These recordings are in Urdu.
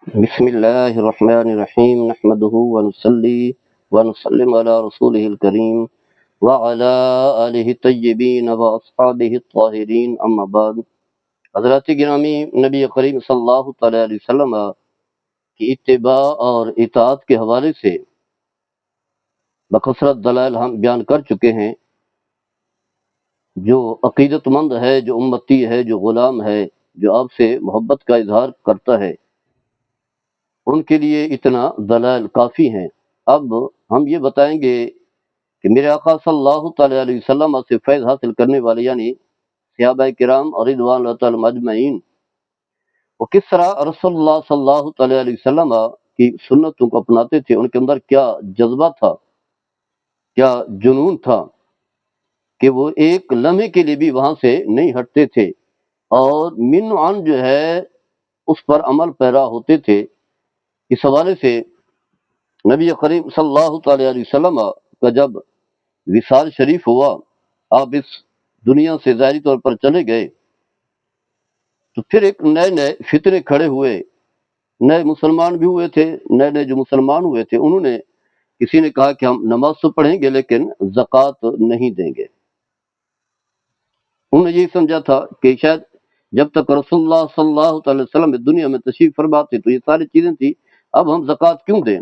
بسم الله الرحمن الرحيم نحمده ونصلي ونسلم على رسوله الكريم وعلى آله الطيبين وأصحابه الطاهرين أما بعد۔ حضرات گرامی، نبی کریم صلی اللہ تعالی علیہ وسلم کی اتباع اور اطاعت کے حوالے سے بکثرت دلائل ہم بیان کر چکے ہیں۔ جو عقیدت مند ہے، جو امتی ہے، جو غلام ہے، جو آپ سے محبت کا اظہار کرتا ہے، ان کے لیے اتنا دلائل کافی ہیں۔ اب ہم یہ بتائیں گے کہ میرے آقا صلی اللہ تعالی علیہ وسلم سے فیض حاصل کرنے والے یعنی صحابہ کرام اور رضوان اللہ تعالی مجمعین، وہ کس طرح رسول اللہ صلی اللہ تعالی علیہ وسلم کی سنتوں کو اپناتے تھے، ان کے اندر کیا جذبہ تھا، کیا جنون تھا کہ وہ ایک لمحے کے لیے بھی وہاں سے نہیں ہٹتے تھے اور من عن جو ہے اس پر عمل پیرا ہوتے تھے۔ اس حوالے سے نبی کریم صلی اللہ تعالی علیہ وسلم کا جب وصال شریف ہوا، آپ اس دنیا سے ظاہری طور پر چلے گئے، تو پھر ایک نئے نئے فتنے کھڑے ہوئے، نئے مسلمان بھی ہوئے تھے۔ نئے نئے جو مسلمان ہوئے تھے انہوں نے، کسی نے کہا کہ ہم نماز تو پڑھیں گے لیکن زکوٰۃ نہیں دیں گے۔ انہوں نے یہی سمجھا تھا کہ شاید جب تک رسول اللہ صلی اللہ تعالی وسلم دنیا میں تشریف فرما تھے تو یہ ساری چیزیں تھی، اب ہم زکوٰۃ کیوں دیں؟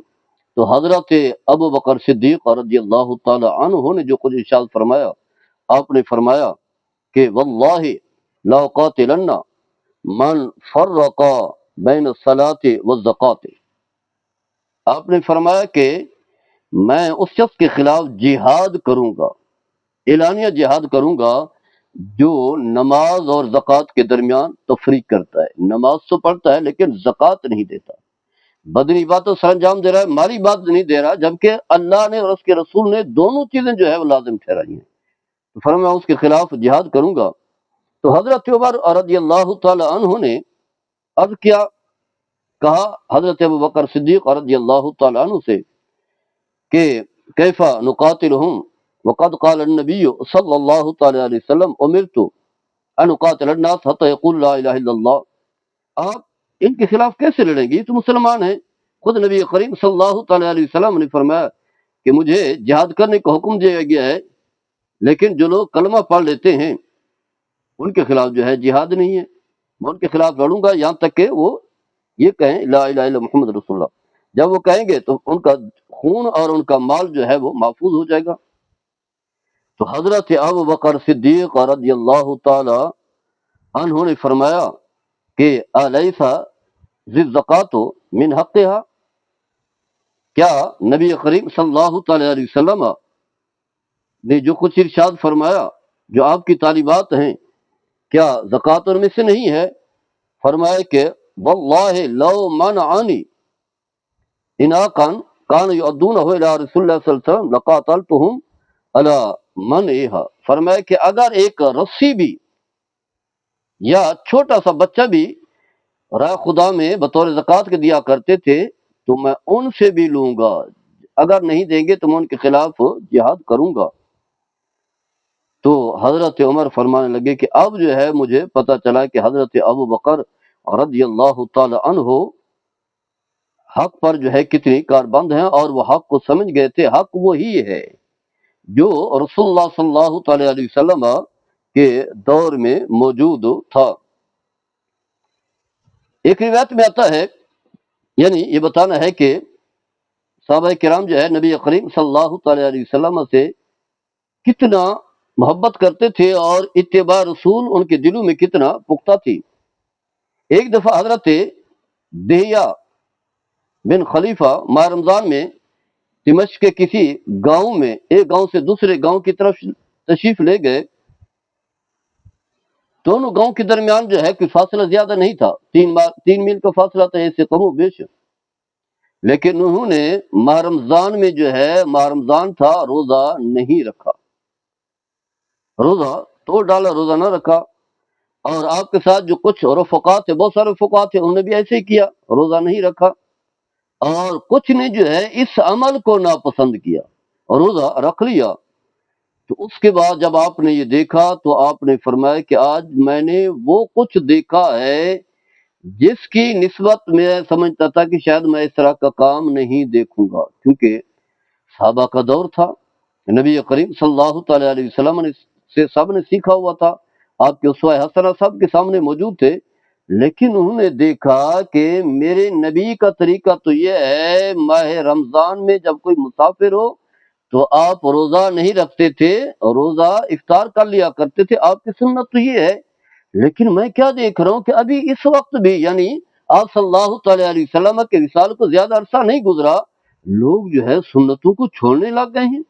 تو حضرت ابو بکر صدیق رضی اللہ تعالی عنہ نے جو کچھ ارشاد فرمایا، آپ نے فرمایا کہ واللہ لاقاتلن من فرق بین الصلاۃ والزکوٰۃ۔ آپ نے فرمایا کہ میں اس شخص کے خلاف جہاد کروں گا، اعلانیہ جہاد کروں گا، جو نماز اور زکوٰۃ کے درمیان تفریق کرتا ہے۔ نماز تو پڑھتا ہے لیکن زکوٰۃ نہیں دیتا، بدنی باتوں سر انجام دے رہا ہے، مالی بات نہیں دے رہا، جبکہ اللہ نے اور اس کے رسول نے دونوں چیزیں جو ہے وہ لازم ٹھہرائی ہیں۔ تو فرمایا میں اس کے خلاف جہاد کروں گا۔ تو حضرت عمر رضی اللہ تعالی عنہ نے عرض کیا، کہا حضرت ابو بکر صدیق رضی اللہ تعالی عنہ سے کہ کیف نقاتلہم وقد قال النبی صلی اللہ تعالی علیہ وسلم امرت ان اقاتل الناس حتی یقول لا الہ الا اللہ۔ آپ ان کے خلاف کیسے لڑیں گے؟ یہ تو مسلمان ہیں۔ خود نبی کریم صلی اللہ تعالی علیہ وسلم نے فرمایا کہ مجھے جہاد کرنے کا حکم دیا گیا ہے، لیکن جو لوگ کلمہ پڑھ لیتے ہیں ان کے خلاف جو ہے جہاد نہیں ہے، میں ان کے خلاف لڑوں گا یہاں تک کہ وہ یہ کہیں لا الہ الا محمد رسول اللہ۔ جب وہ کہیں گے تو ان کا خون اور ان کا مال جو ہے وہ محفوظ ہو جائے گا۔ تو حضرت ابو بکر صدیق رضی اللہ تعالی عنہ نے فرمایا کہ الیس ذی الزکوٰۃ من حقھا، کیا نبی کریم صلی اللہ تعالی علیہ وسلم نے جو کچھ ارشاد فرمایا، جو آپ کی تعلیمات ہیں، کیا زکوٰۃ ان میں سے نہیں ہے؟ فرمایا کہ واللہ لو منعنی اناقا کان یؤدونہ الی رسول اللہ صلی اللہ علیہ وسلم لقاتلتہم علی منعھا۔ فرمایا کہ اگر ایک رسی بھی یا چھوٹا سا بچہ بھی رائے خدا میں بطور زکوٰۃ کے دیا کرتے تھے تو میں ان سے بھی لوں گا، اگر نہیں دیں گے تو میں ان کے خلاف جہاد کروں گا۔ تو حضرت عمر فرمانے لگے کہ اب جو ہے مجھے پتہ چلا کہ حضرت ابو بکر رضی اللہ تعالی عنہ حق پر جو ہے کتنی کاربند ہیں، اور وہ حق کو سمجھ گئے تھے۔ حق وہی ہے جو رسول اللہ صلی اللہ تعالی علیہ وسلم کے دور میں موجود تھا۔ ایک روایت میں آتا ہے، یعنی یہ بتانا ہے کہ صحابہ کرام جو ہے نبی کریم صلی اللہ تعالی علیہ وسلم سے کتنا محبت کرتے تھے اور اتباع رسول ان کے دلوں میں کتنا پختہ تھی۔ ایک دفعہ حضرت دہیہ بن خلیفہ ماہ رمضان میں دمشق کے کسی گاؤں میں، ایک گاؤں سے دوسرے گاؤں کی طرف تشریف لے گئے۔ دونوں گاؤں کے درمیان جو ہے کوئی فاصلہ زیادہ نہیں تھا، 3 میل کا فاصلہ تھا، ایسے کم و بیش، لیکن انہوں نے ماہ رمضان میں جو ہے، ماہ رمضان تھا، روزہ نہیں رکھا، روزہ توڑ ڈالا، روزہ نہ رکھا۔ اور آپ کے ساتھ جو کچھ رفقات تھے، بہت سارے رفقات تھے، انہوں نے بھی ایسے ہی کیا، روزہ نہیں رکھا، اور کچھ نے جو ہے اس عمل کو ناپسند کیا اور روزہ رکھ لیا۔ تو اس کے بعد جب آپ نے یہ دیکھا تو آپ نے فرمایا کہ آج میں نے وہ کچھ دیکھا ہے جس کی نسبت میں سمجھتا تھا کہ شاید میں اس طرح کا کام نہیں دیکھوں گا، کیونکہ صحابہ کا دور تھا، نبی کریم صلی اللہ تعالی علیہ وسلم نے سے سب نے سیکھا ہوا تھا، آپ کے اسوہ حسنہ سب کے سامنے موجود تھے، لیکن انہوں نے دیکھا کہ میرے نبی کا طریقہ تو یہ ہے، ماہ رمضان میں جب کوئی مسافر ہو تو آپ روزہ نہیں رکھتے تھے، روزہ افطار کر لیا کرتے تھے، آپ کی سنت تو یہ ہے، لیکن میں کیا دیکھ رہا ہوں کہ ابھی اس وقت بھی، یعنی آپ صلی اللہ تعالی علیہ وسلم کے وصال کو زیادہ عرصہ نہیں گزرا، لوگ جو ہے سنتوں کو چھوڑنے لگ گئے ہیں۔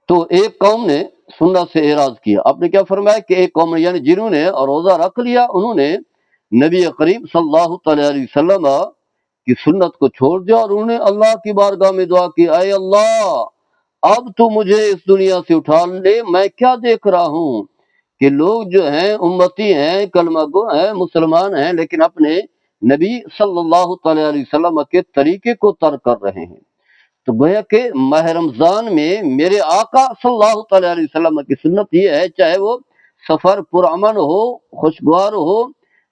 تو ایک قوم نے سنت سے اعراض کیا، آپ نے کیا فرمایا کہ ایک قوم نے، یعنی جنہوں نے روزہ رکھ لیا، انہوں نے نبی کریم صلی اللہ تعالی علیہ وسلم کی سنت کو چھوڑ دیا، اور انہوں نے اللہ کی بارگاہ میں دعا کی، اے اللہ اب تو مجھے اس دنیا سے اٹھا لے، میں کیا دیکھ رہا ہوں کہ لوگ جو ہیں امتی ہیں، کلمہ گو ہیں، مسلمان ہیں، لیکن اپنے نبی صلی اللہ تعالی علیہ وسلم کے طریقے کو ترک کر رہے ہیں۔ تو گویا کہ ماہ رمضان میں میرے آقا صلی اللہ تعالی علیہ وسلم کی سنت یہ ہے، چاہے وہ سفر پرامن ہو، خوشگوار ہو،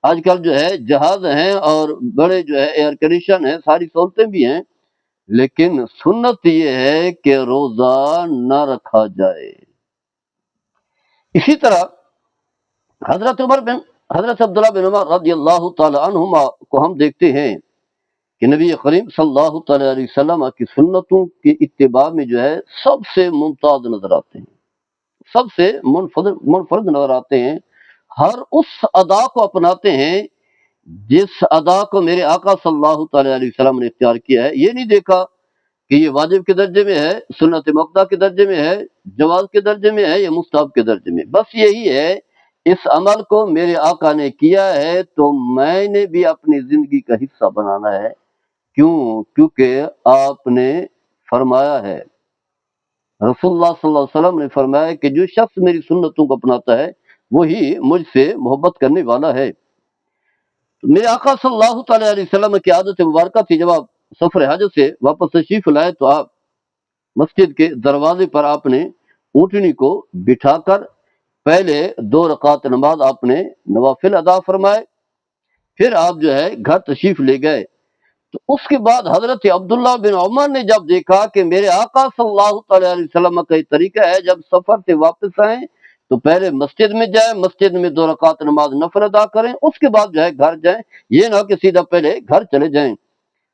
آج کل جو ہے جہاز ہیں اور بڑے جو ہے ایئر کنڈیشن ہیں، ساری سہولتیں بھی ہیں، لیکن سنت یہ ہے کہ روزہ نہ رکھا جائے۔ اسی طرح حضرت عبداللہ بن عمر رضی اللہ تعالی عنہما کو ہم دیکھتے ہیں کہ نبی کریم صلی اللہ تعالی علیہ وسلم کی سنتوں کے اتباع میں جو ہے سب سے ممتاز نظر آتے ہیں، سب سے منفرد نظر آتے ہیں، ہر اس ادا کو اپناتے ہیں جس ادا کو میرے آقا صلی اللہ تعالی علیہ وسلم نے اختیار کیا ہے۔ یہ نہیں دیکھا کہ یہ واجب کے درجے میں ہے، سنت مؤکدہ کے درجے میں ہے، جواز کے درجے میں ہے یا مستحب کے درجے میں، بس یہی ہے، اس عمل کو میرے آقا نے کیا ہے تو میں نے بھی اپنی زندگی کا حصہ بنانا ہے۔ کیونکہ آپ نے فرمایا ہے، رسول اللہ صلی اللہ علیہ وسلم نے فرمایا کہ جو شخص میری سنتوں کو اپناتا ہے وہی مجھ سے محبت کرنے والا ہے۔ میرے آقا صلی اللہ تعالی علیہ وسلم کی عادت مبارکہ تھی، جب آپ سفر حج سے واپس تشریف لائے تو آپ مسجد کے دروازے پر آپ نے اونٹنی کو بٹھا کر پہلے 2 رکعت نماز آپ نے نوافل ادا فرمائے، پھر آپ جو ہے گھر تشریف لے گئے۔ تو اس کے بعد حضرت عبداللہ بن عمر نے جب دیکھا کہ میرے آقا صلی اللہ تعالی علیہ وسلم کا یہ طریقہ ہے، جب سفر سے واپس آئیں تو پہلے مسجد میں جائیں، مسجد میں 2 رکعت نماز نفل ادا کریں، اس کے بعد جو ہے گھر جائیں، یہ نہ کہ سیدھا پہلے گھر چلے جائیں۔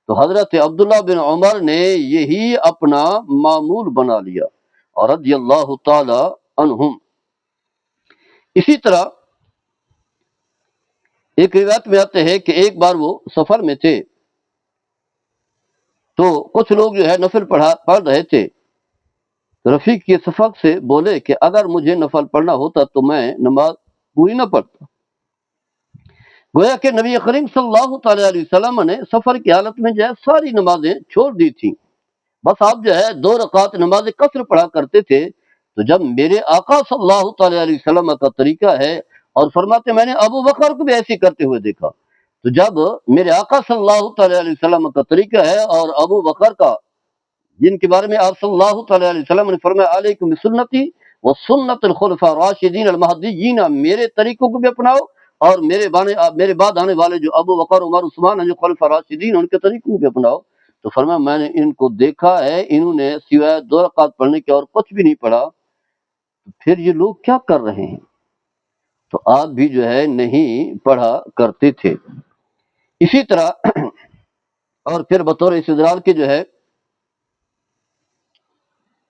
تو حضرت عبداللہ بن عمر نے یہی اپنا معمول بنا لیا، اور رضی اللہ تعالی عنہم۔ اسی طرح ایک روایت میں آتے ہیں کہ ایک بار وہ سفر میں تھے تو کچھ لوگ جو ہے نفل پڑھ رہے تھے، رفیق کے صفق سے بولے کہ اگر مجھے نفل پڑھنا ہوتا تو میں نماز پوری نہ پڑھتا۔ گویا کہ نبی کریم صلی اللہ تعالی علیہ وسلم نے سفر کی حالت میں جو ہے ساری نمازیں چھوڑ دی تھیں، بس آپ جو ہے 2 رکعت نماز قصر پڑھا کرتے تھے۔ تو جب میرے آقا صلی اللہ تعالی علیہ وسلم کا طریقہ ہے، اور فرماتے میں نے ابو بکر کو بھی ایسے کرتے ہوئے دیکھا، تو جب میرے آقا صلی اللہ تعالی علیہ وسلم کا طریقہ ہے اور ابو بکر کا، جن کے بارے میں آپ صلی اللہ تعالی علیہ وسلم نے فرمایا علیکم بسنتی و سنت الخلفاء الراشدین المہدیین، میرے طریقوں کو بھی اپناؤ، اور میرے بعد آنے والے جو ابو بکر عمر عثمان ہیں جو خلفاء راشدین، ان کے طریقوں کو بھی اپناؤ۔ تو فرمایا میں نے ان کو دیکھا ہے، انہوں نے سوائے 2 رکعت پڑھنے کے اور کچھ بھی نہیں پڑھا، پھر یہ لوگ کیا کر رہے ہیں؟ تو آپ بھی جو ہے نہیں پڑھا کرتے تھے۔ اسی طرح اور پھر بطور استدلال کے جو ہے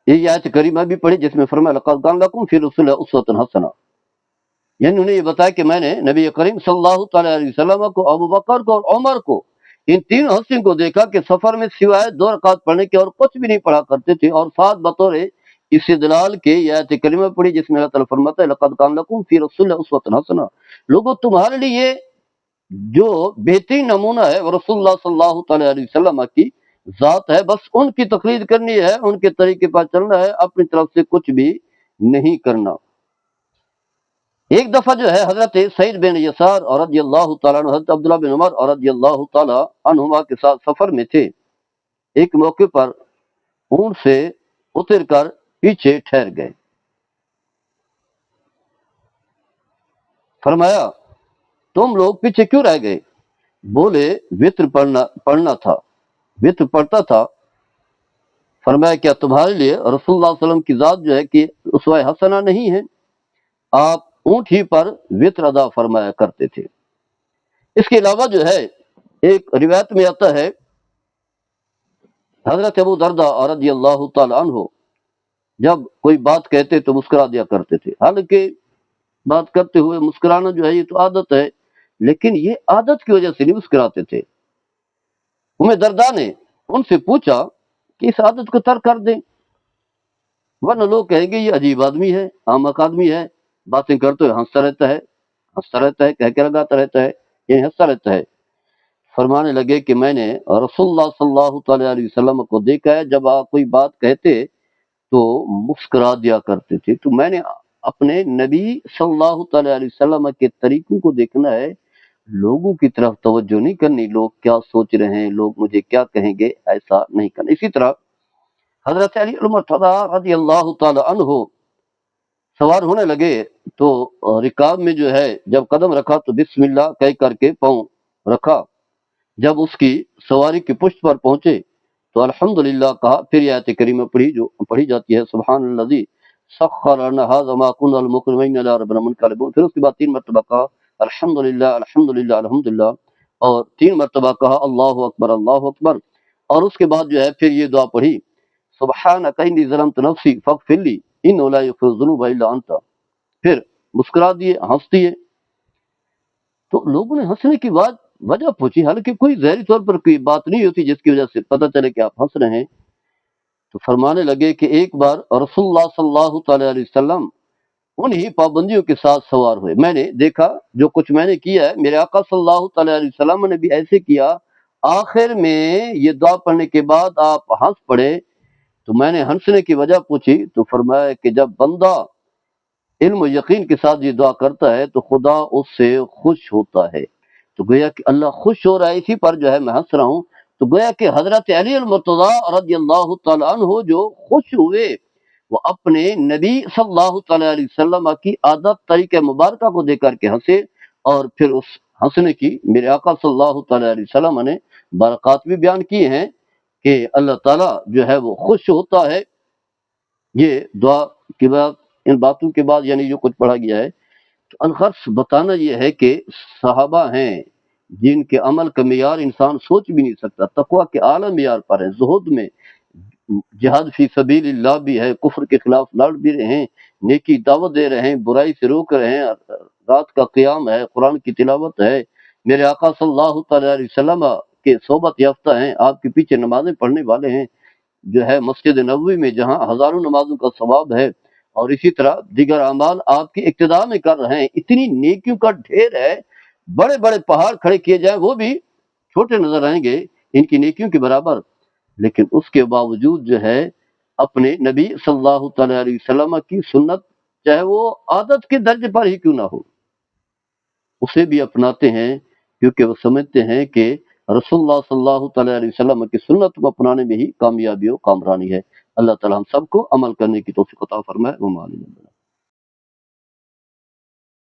یہ آیت کریمہ بھی پڑھی جس میں فرمایا لقد کان لکم فی رسول اللہ اسوۃ حسنہ، یعنی انہوں نے یہ بتایا کہ میں نے نبی کریم صلی اللہ تعالی علیہ وسلم کو، ابو بکر کو اور عمر کو، ان 3 ہستیوں کو دیکھا کہ سفر میں سوائے 2 رکعت پڑھنے کے اور کچھ بھی نہیں پڑھا کرتے تھے، اور ساتھ بطور استدلال کے یہ آیت کریمہ پڑھی جس میں اللہ تعالیٰ فرماتا ہے لقد کان لکم فی رسول اللہ اسوۃ حسنہ، لوگوں تمہارے لیے جو بہترین نمونہ ہے وہ رسول اللہ صلی اللہ تعالی علیہ وسلم کی ذات ہے، بس ان کی تقلید کرنی ہے، ان کے طریقے پر چلنا ہے، اپنی طرف سے کچھ بھی نہیں کرنا۔ ایک دفعہ جو ہے حضرت سعید بن یسار اور رضی اللہ تعالیٰ عنہ، حضرت عبداللہ بن عمر اور رضی اللہ تعالیٰ عنہما کے ساتھ سفر میں تھے، ایک موقع پر اونٹ سے اتر کر پیچھے ٹھہر گئے، فرمایا تم لوگ پیچھے کیوں رہ گئے؟ بولے وطر پڑھنا تھا، وطر پڑھتا تھا۔ فرمایا کیا تمہارے لیے رسول اللہ صلی اللہ علیہ وسلم کی ذات جو ہے کہ اسوہ حسنہ نہیں ہے؟ آپ اونٹ ہی پر وطر ادا فرمایا کرتے تھے۔ اس کے علاوہ جو ہے ایک روایت میں آتا ہے حضرت ابو درداء رضی اللہ تعالی عنہ جب کوئی بات کہتے تو مسکرا دیا کرتے تھے۔ حالانکہ بات کرتے ہوئے مسکرانا جو ہے یہ تو عادت ہے، لیکن یہ عادت کی وجہ سے نہیں مسکراتے تھے۔ درداء نے ان سے پوچھا کہ اس عادت کو ترک کر دیں، ورنہ لوگ کہیں گے یہ عجیب آدمی ہے، احمق آدمی ہے، باتیں کرتے ہوئے ہنستا رہتا ہے، کہہ کے لگاتا رہتا ہے، یعنی ہنستا رہتا ہے۔ فرمانے لگے کہ میں نے رسول اللہ صلی اللہ تعالی علیہ وسلم کو دیکھا ہے، جب آپ کوئی بات کہتے تو مسکرا دیا کرتے تھے، تو میں نے اپنے نبی صلی اللہ تعالی علیہ وسلم کے طریقوں کو دیکھنا ہے، لوگوں کی طرف توجہ نہیں کرنی، لوگ کیا سوچ رہے ہیں، لوگ مجھے کیا کہیں گے، ایسا نہیں کرنا۔ اسی طرح حضرت علی المرتضی رضی اللہ تعالی عنہ سوار ہونے لگے تو رکاب میں جو ہے جب قدم رکھا تو بسم اللہ کہہ کر کے پاؤں رکھا، جب اس کی سواری کی پشت پر پہنچے تو الحمدللہ کہا، پھر یہ آیت کریمہ پڑھی جاتی ہے سبحان الذی سخر لنا ھذا ما كنا المقرمین الی ربنا منقلبون، پھر اس کے بعد 3 مرتبہ کہا الحمدللہ الحمدللہ الحمدللہ، اور 3 مرتبہ کہا اللہ اکبر، اور اس کے بعد جو ہے پھر یہ دعا پڑھی سبحانک انی ظلمت نفسی فاغفر لی انہ لا یغفر الذنوب الا انت، پھر مسکرا دیے، ہنس دیے۔ تو لوگوں نے ہنسنے کی وجہ پوچھی، حالانکہ کوئی ظاہری طور پر کوئی بات نہیں ہوتی جس کی وجہ سے پتہ چلے کہ آپ ہنس رہے ہیں۔ تو فرمانے لگے کہ ایک بار رسول اللہ صلی اللہ تعالی علیہ وسلم انہی پابندیوں کے ساتھ سوار ہوئے، میں نے دیکھا جو کچھ میں نے کیا ہے میرے آقا صلی اللہ تعالی علیہ وسلم نے بھی ایسے کیا، آخر میں یہ دعا پڑھنے کے بعد آپ ہنس پڑے، تو میں نے ہنسنے کی وجہ پوچھی تو فرمایا کہ جب بندہ علم و یقین کے ساتھ یہ دعا کرتا ہے تو خدا اس سے خوش ہوتا ہے، تو گویا کہ اللہ خوش ہو رہا ہے، اسی پر جو ہے میں ہنس رہا ہوں۔ تو گویا کہ حضرت علی المرتضی رضی اللہ تعالی عنہ جو خوش ہوئے وہ اپنے نبی صلی اللہ تعالی علیہ وسلم کی عادت طریقہ مبارکہ کو دیکھ کر کے ہنسے، اور پھر اس ہنسنے کی میرے آقا صلی اللہ تعالی علیہ وسلم نے برکات بھی بیان کی ہیں کہ اللہ تعالیٰ جو ہے وہ خوش ہوتا ہے۔ یہ دعا کے بعد ان باتوں کے بعد یعنی جو کچھ پڑھا گیا ہے تو الغرض بتانا یہ ہے کہ صحابہ ہیں جن کے عمل کا معیار انسان سوچ بھی نہیں سکتا، تقویٰ کے اعلیٰ معیار پر ہے، زہد میں جہاد فی سبیل اللہ بھی ہے، کفر کے خلاف لڑ بھی رہے ہیں، نیکی دعوت دے رہے ہیں، برائی سے روک رہے ہیں، رات کا قیام ہے، قرآن کی تلاوت ہے، میرے آقا صلی اللہ تعالی علیہ وسلم کے صحبت یافتہ ہیں، آپ کے پیچھے نمازیں پڑھنے والے ہیں، جو ہے مسجد نبوی میں جہاں ہزاروں نمازوں کا ثواب ہے، اور اسی طرح دیگر اعمال آپ کی اقتداء میں کر رہے ہیں، اتنی نیکیوں کا ڈھیر ہے، بڑے بڑے پہاڑ کھڑے کیے جائیں وہ بھی چھوٹے نظر آئیں گے ان کی نیکیوں کے برابر، لیکن اس کے باوجود جو ہے اپنے نبی صلی اللہ تعالی علیہ وسلم کی سنت چاہے وہ عادت کے درجے پر ہی کیوں نہ ہو اسے بھی اپناتے ہیں، کیونکہ وہ سمجھتے ہیں کہ رسول اللہ صلی اللہ تعالی علیہ وسلم کی سنت کو اپنانے میں ہی کامیابی و کامرانی ہے۔ اللہ تعالی ہم سب کو عمل کرنے کی توفیق عطا فرمائے۔